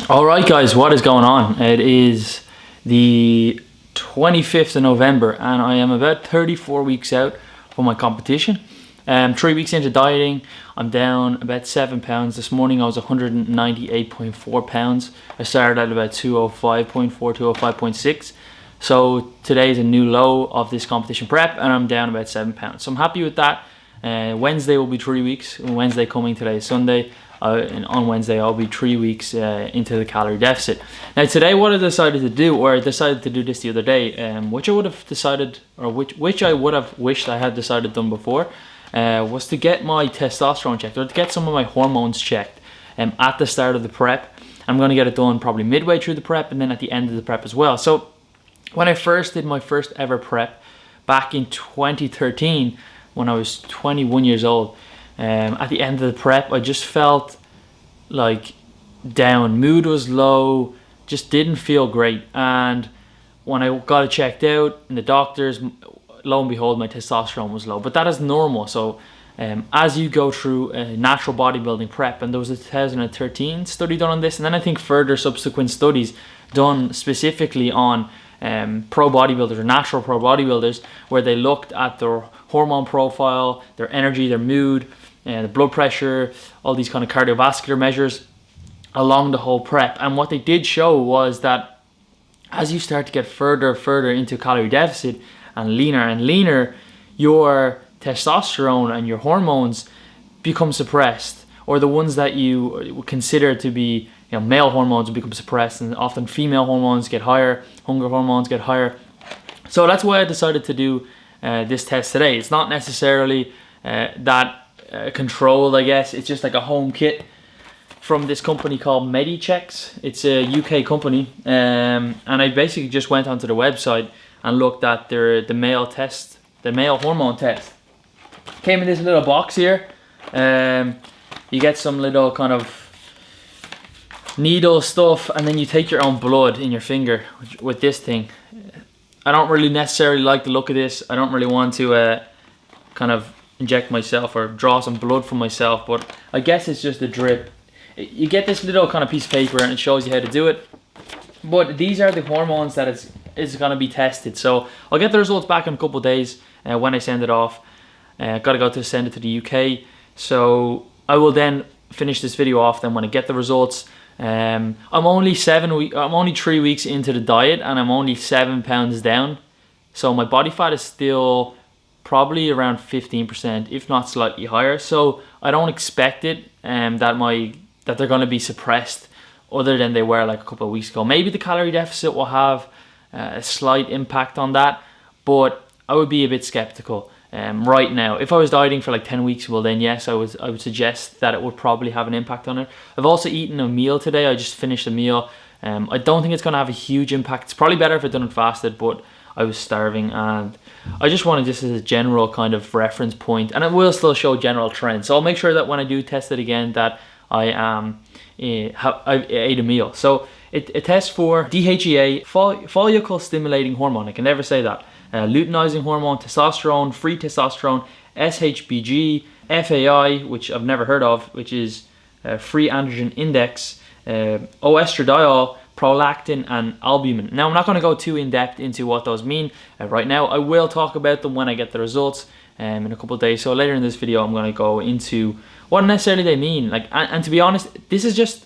All right, guys, what is going on? It is the 25th of November, and I am about 34 weeks out from my competition. 3 weeks into dieting, I'm down about 7 pounds. This morning I was 198.4 pounds. I started at about 205.4, 205.6. So today is a new low of this competition prep, and I'm down about 7 pounds. So I'm happy with that. Wednesday will be 3 weeks. Wednesday coming, today is Sunday. And on Wednesday I'll be 3 weeks into the calorie deficit. Now today, what I decided to do, or I decided to do this the other day, which I would have decided, or which I would have wished I had decided done before, was to get my testosterone checked, or to get some of my hormones checked at the start of the prep. I'm going to get it done probably midway through the prep, and then at the end of the prep as well. So when I first did my first ever prep back in 2013, when I was 21 years old, at the end of the prep, I just felt like down. Mood was low, just didn't feel great. And when I got it checked out in the doctors, lo and behold, my testosterone was low. But that is normal. So as you go through a natural bodybuilding prep, and there was a 2013 study done on this, and then I think further subsequent studies done specifically on pro bodybuilders or natural pro bodybuilders, where they looked at their hormone profile, their energy, their mood, the blood pressure, all these kind of cardiovascular measures along the whole prep. And what they did show was that as you start to get further into calorie deficit and leaner, your testosterone and your hormones become suppressed, or the ones that you would consider to be, male hormones become suppressed, and often female hormones get higher, hunger hormones get higher. So that's why I decided to do this test today. It's not necessarily that controlled, I guess. It's just like a home kit from this company called Medichecks. It's a UK company, and I basically just went onto the website and looked at the male hormone test. Came in this little box here. You get some little kind of needle stuff, and then you take your own blood in your finger with this thing. I don't really necessarily like the look of this. I don't really want to kind of inject myself or draw some blood from myself, but I guess it's just a drip. You get this little kind of piece of paper, and it shows you how to do it. But these are the hormones that is going to be tested. So I'll get the results back in a couple of days when I send it off. Got to go to send it to the UK. So I will then finish this video off then when I get the results. I'm only 3 weeks into the diet, and I'm only 7 pounds down. So my body fat is still probably around 15%, if not slightly higher. So I don't expect it that they're going to be suppressed other than they were like a couple of weeks ago. Maybe the calorie deficit will have a slight impact on that, but I would be a bit skeptical right now. If I was dieting for like 10 weeks, well then yes, I would suggest that it would probably have an impact on it. I've also eaten a meal today. I just finished a meal. I don't think it's going to have a huge impact. It's probably better if I'd done it fasted, but I was starving, and I just wanted this as a general kind of reference point, and it will still show general trends. So I'll make sure that when I do test it again, that I ate a meal. So it tests for DHEA, follicle stimulating hormone. I can never say that. Luteinizing hormone, testosterone, free testosterone, SHBG, FAI, which I've never heard of, which is free androgen index, Oestradoil, prolactin, and albumin. Now I'm not going to go too in depth into what those mean right now. I will talk about them when I get the results in a couple of days. So later in this video, I'm going to go into what necessarily they mean. And to be honest, this is just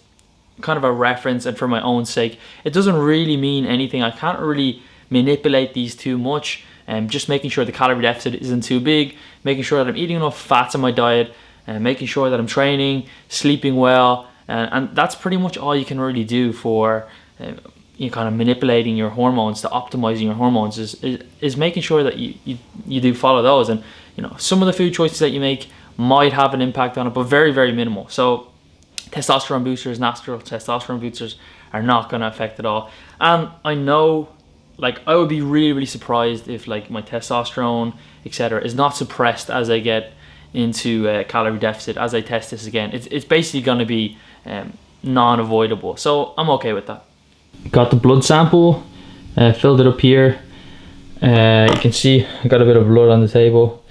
kind of a reference, and for my own sake, it doesn't really mean anything. I can't really manipulate these too much. Just making sure the calorie deficit isn't too big, making sure that I'm eating enough fats in my diet, and making sure that I'm training, sleeping well. And that's pretty much all you can really do for kind of manipulating your hormones, to optimizing your hormones, is making sure that you do follow those. And some of the food choices that you make might have an impact on it, but very, very minimal. So testosterone boosters, natural testosterone boosters, are not going to affect it all. And I know, I would be really, really surprised if my testosterone, etc., is not suppressed as I get into calorie deficit, as I test this again. It's basically going to be non-avoidable. So I'm okay with that. Got the blood sample, filled it up here. You can see I got a bit of blood on the table.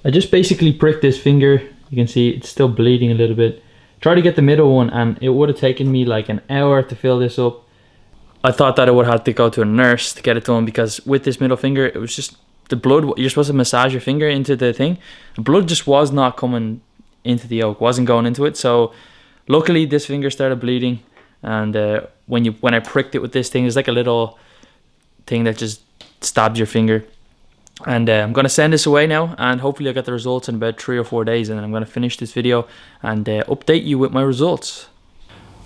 I just basically pricked this finger. You can see it's still bleeding a little bit. Tried to get the middle one, and it would have taken me like an hour to fill this up. I thought that I would have to go to a nurse to get it done, because with this middle finger, it was just the blood. You're supposed to massage your finger into the thing. The blood just was not coming into the yolk, wasn't going into it. So luckily this finger started bleeding, and when I pricked it with this thing, it's like a little thing that just stabs your finger. And I'm going to send this away now, and hopefully I'll get the results in about 3 or 4 days, and I'm going to finish this video and update you with my results.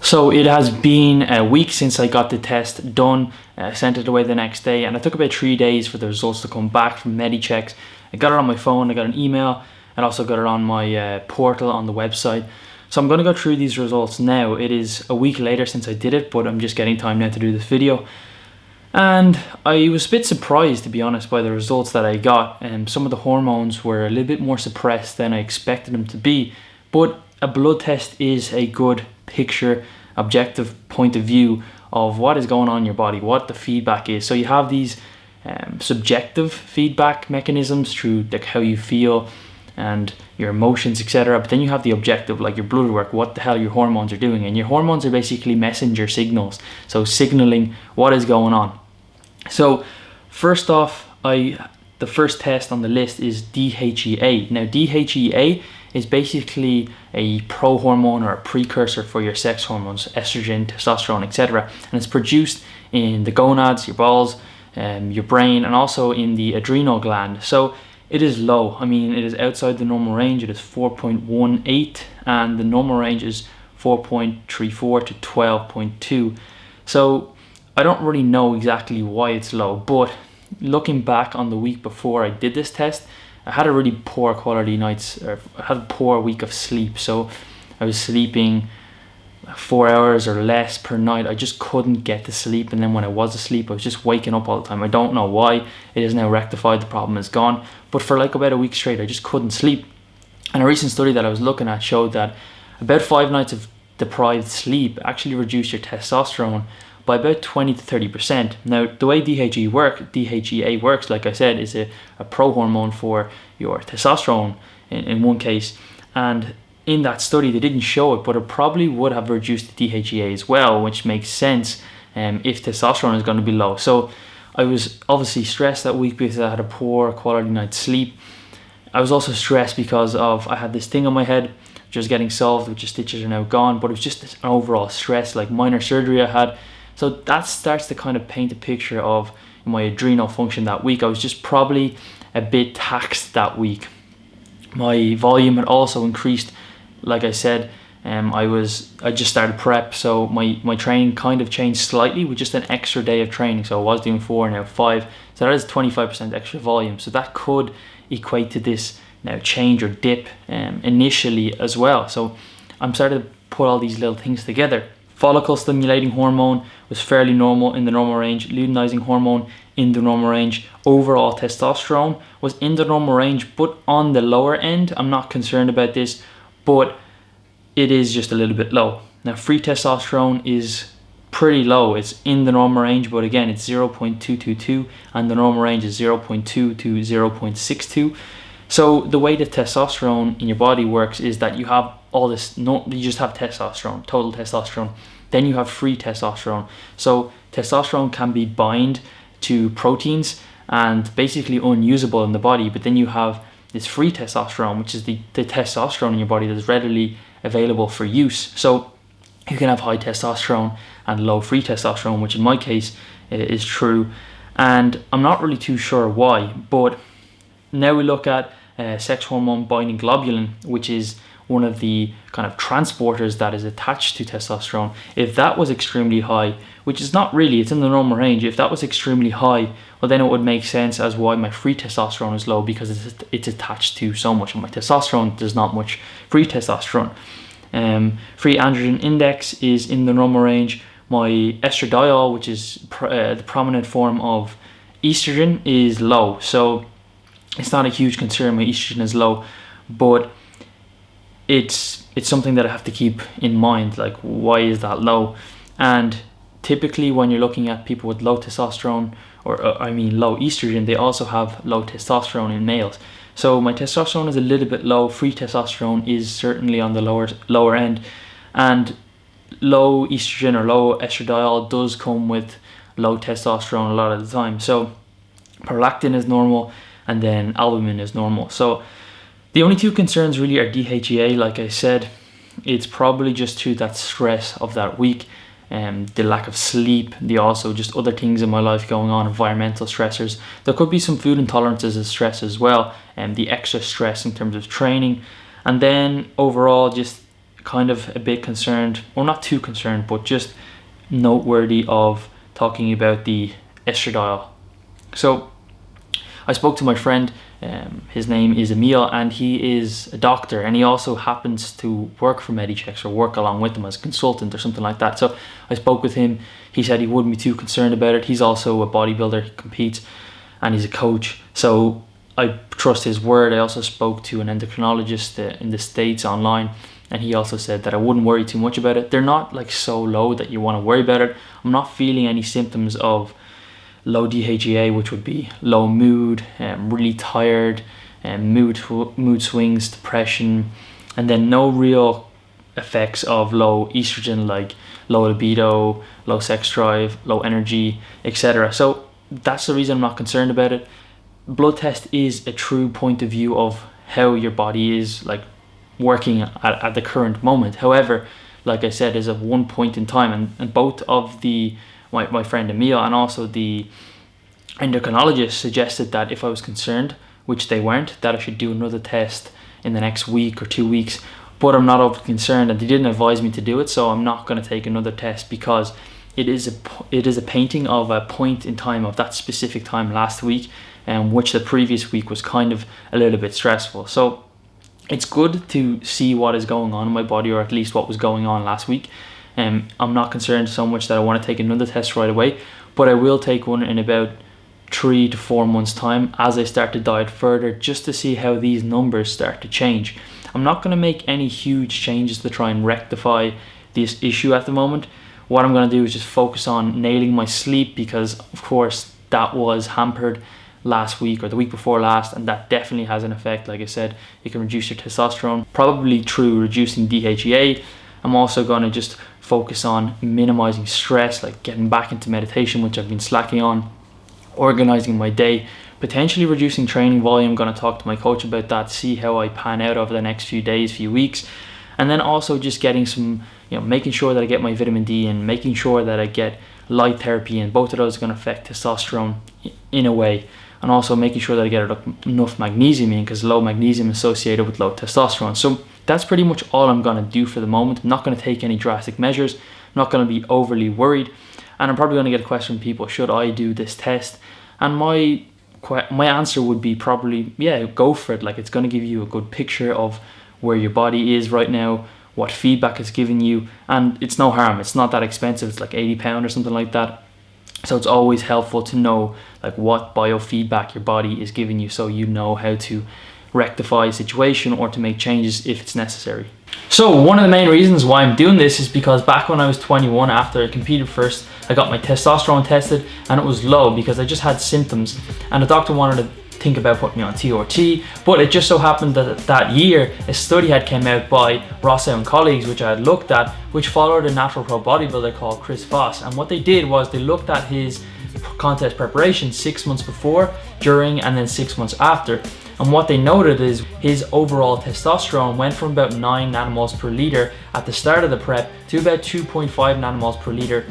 So it has been a week since I got the test done. I sent it away the next day, and it took about 3 days for the results to come back from MediChecks. I got it on my phone, I got an email, and also got it on my portal on the website. So I'm going to go through these results now. It is a week later since I did it, but I'm just getting time now to do this video. And I was a bit surprised, to be honest, by the results that I got. Some of the hormones were a little bit more suppressed than I expected them to be. But a blood test is a good picture, objective point of view of what is going on in your body, what the feedback is. So you have these subjective feedback mechanisms through like how you feel and your emotions, etc. But then you have the objective, like your blood work, what the hell your hormones are doing. And your hormones are basically messenger signals, so signaling what is going on. So first off, the first test on the list is DHEA. Now DHEA is basically a pro-hormone or a precursor for your sex hormones, estrogen, testosterone, etc. And it's produced in the gonads, your balls, your brain, and also in the adrenal gland. So it is low. I mean, it is outside the normal range. It is 4.18, and the normal range is 4.34 to 12.2. So I don't really know exactly why it's low, but looking back on the week before I did this test, I had a really poor quality nights, or I had a poor week of sleep. So I was sleeping 4 hours or less per night. I just couldn't get to sleep, and then when I was asleep, I was just waking up all the time. I don't know why. It is now rectified, the problem is gone, but for like about a week straight, I just couldn't sleep. And a recent study that I was looking at showed that about 5 nights of deprived sleep actually reduced your testosterone by about 20 to 30%. Now, the way DHEA works, like I said, is a pro-hormone for your testosterone in one case. And in that study, they didn't show it, but it probably would have reduced the DHEA as well, which makes sense if testosterone is going to be low. So I was obviously stressed that week because I had a poor quality night's sleep. I was also stressed because I had this thing on my head, which was getting solved, which the stitches are now gone, but it was just an overall stress, like minor surgery I had. So that starts to kind of paint a picture of my adrenal function that week. I was just probably a bit taxed that week. My volume had also increased. Like I said, I just started prep, so my training kind of changed slightly with just an extra day of training. So I was doing 4, now 5. So that is 25% extra volume. So that could equate to this now change or dip initially as well. So I'm starting to put all these little things together. Follicle stimulating hormone was fairly normal, in the normal range. Luteinizing hormone in the normal range. Overall testosterone was in the normal range, but on the lower end. I'm not concerned about this, but it is just a little bit low. Now free testosterone is pretty low. It's in the normal range, but again, it's 0.222, and the normal range is 0.2 to 0.62. So the way that testosterone in your body works is that you have all this, you just have testosterone, total testosterone. Then you have free testosterone. So testosterone can be bind to proteins and basically unusable in the body, but then you have this free testosterone, which is the testosterone in your body that is readily available for use. So you can have high testosterone and low free testosterone, which in my case is true. And I'm not really too sure why, but now we look at sex hormone binding globulin, which is one of the kind of transporters that is attached to testosterone. If that was extremely high, which is not really, it's in the normal range. If that was extremely high, well then it would make sense as why my free testosterone is low, because it's attached to so much of my testosterone. There's not much free testosterone. Free androgen index is in the normal range. My estradiol, which is the prominent form of estrogen, is low. So it's not a huge concern. My estrogen is low, but it's something that I have to keep in mind, like why is that low? And typically when you're looking at people with low testosterone, or low estrogen, they also have low testosterone in males. So my testosterone is a little bit low. Free testosterone is certainly on the lower end. And low estrogen or low estradiol does come with low testosterone a lot of the time. So prolactin is normal, and then albumin is normal. So the only two concerns really are DHEA. Like I said, it's probably just to that stress of that week, and the lack of sleep, the also just other things in my life going on, environmental stressors. There could be some food intolerances as stress as well, and the extra stress in terms of training. And then overall, just kind of a bit concerned, or not too concerned, but just noteworthy of talking about the estradiol. So I spoke to my friend, his name is Emil, and he is a doctor, and he also happens to work for Medichex or work along with them as a consultant or something like that. So I spoke with him. He said he wouldn't be too concerned about it. He's also a bodybuilder, he competes, and he's a coach. So I trust his word. I also spoke to an endocrinologist in the States online, and he also said that I wouldn't worry too much about it. They're not like so low that you want to worry about it. I'm not feeling any symptoms of low DHEA, which would be low mood, really tired, mood swings, depression, and then no real effects of low estrogen like low libido, low sex drive, low energy, etc. So that's the reason I'm not concerned about it. Blood test is a true point of view of how your body is like working at the current moment. However, like I said, is at one point in time, and both of my friend Emil and also the endocrinologist suggested that if I was concerned, which they weren't, that I should do another test in the next week or 2 weeks. But I'm not over concerned, and they didn't advise me to do it, so I'm not going to take another test, because it is a painting of a point in time of that specific time last week, and which the previous week was kind of a little bit stressful. So it's good to see what is going on in my body, or at least what was going on last week. I'm not concerned so much that I want to take another test right away, but I will take one in about 3 to 4 months time as I start to diet further, just to see how these numbers start to change. I'm not going to make any huge changes to try and rectify this issue at the moment. What I'm going to do is just focus on nailing my sleep, because of course that was hampered last week or the week before last, and that definitely has an effect. Like I said, it can reduce your testosterone, probably through reducing DHEA. I'm also going to just focus on minimizing stress, like getting back into meditation, which I've been slacking on, organizing my day, potentially reducing training volume. I'm going to talk to my coach about that, see how I pan out over the next few days, few weeks. And then also just getting some, making sure that I get my vitamin D and making sure that I get light therapy, and both of those are going to affect testosterone in a way. And also making sure that I get enough magnesium in, because low magnesium is associated with low testosterone. So that's pretty much all I'm going to do for the moment. I'm not going to take any drastic measures. I'm not going to be overly worried. And I'm probably going to get a question from people, should I do this test? And my answer would be probably, yeah, go for it. Like, it's going to give you a good picture of where your body is right now, what feedback it's giving you, and it's no harm. It's not that expensive. It's like £80 or something like that. So it's always helpful to know like what biofeedback your body is giving you, so you know how to rectify a situation or to make changes if it's necessary. So one of the main reasons why I'm doing this is because back when I was 21, after I competed first, I got my testosterone tested and it was low because I just had symptoms, and the doctor wanted to think about putting me on TRT, but it just so happened that that year a study had came out by Rosso and colleagues, which I had looked at, which followed a natural pro bodybuilder called Chris Voss. And what they did was they looked at his contest preparation 6 months before, during, and then 6 months after. And what they noted is his overall testosterone went from about 9 nanomoles per liter at the start of the prep to about 2.5 nanomoles per liter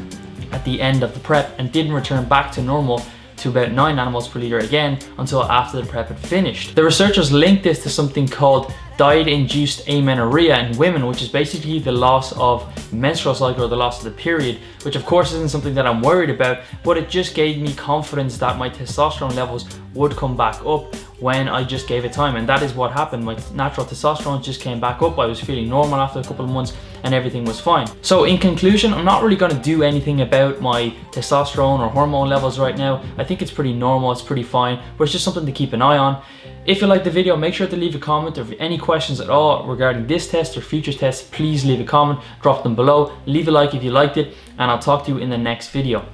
at the end of the prep, and didn't return back to normal to about 9 nanomoles per liter again until after the prep had finished. The researchers linked this to something called diet-induced amenorrhea in women, which is basically the loss of menstrual cycle or the loss of the period, which of course isn't something that I'm worried about, but it just gave me confidence that my testosterone levels would come back up when I just gave it time. And that is what happened. My natural testosterone just came back up. I was feeling normal after a couple of months and everything was fine. So in conclusion, I'm not really going to do anything about my testosterone or hormone levels right now. I think it's pretty normal, it's pretty fine, but it's just something to keep an eye on. If you liked the video, make sure to leave a comment, or if any questions at all regarding this test or future tests, please leave a comment, drop them below, leave a like if you liked it, and I'll talk to you in the next video.